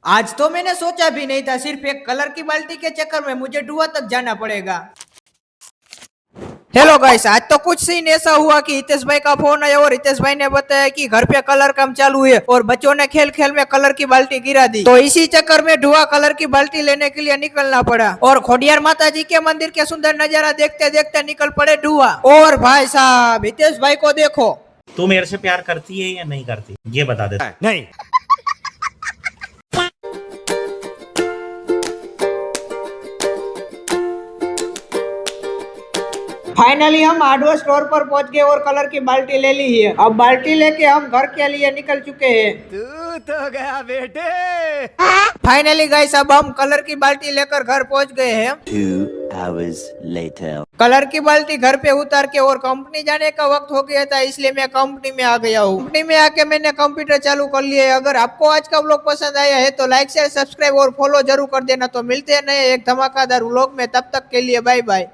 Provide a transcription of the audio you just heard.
आज तो मैंने सोचा भी नहीं था, सिर्फ एक कलर की बाल्टी के चक्कर में मुझे धुआं तक जाना पड़ेगा। हेलो गाइस, आज तो कुछ सीन ऐसा हुआ कि हितेश भाई का फोन आया और हितेश भाई ने बताया कि घर पे कलर काम चालू है और बच्चों ने खेल खेल में कलर की बाल्टी गिरा दी। तो इसी चक्कर में धुआं कलर की बाल्टी लेने के लिए निकलना पड़ा और खोडियार माता जी के मंदिर के सुंदर नजारा देखते देखते निकल पड़े धुआं। और भाई साहब, हितेश भाई को देखो। तू मेरे से प्यार करती है या नहीं करती, ये बता दे। नहीं। फाइनली हम हार्डवेयर स्टोर पर पहुंच गए और कलर की बाल्टी ले ली है। अब बाल्टी लेके हम घर के लिए निकल चुके हैं। तू तो गया बेटे। फाइनली गाइस, अब हम कलर की बाल्टी लेकर घर पहुंच गए हैं। 2 hours later. कलर की बाल्टी घर पे उतार के और कंपनी जाने का वक्त हो गया था, इसलिए मैं कंपनी में आ गया हूँ। कंपनी में आके मैंने कंप्यूटर चालू कर लिया है। अगर आपको आज का व्लॉग पसंद आया है तो लाइक शेयर सब्सक्राइब और फॉलो जरूर कर देना। तो मिलते हैं नए एक धमाकेदार व्लॉग में, तब तक के लिए बाय बाय।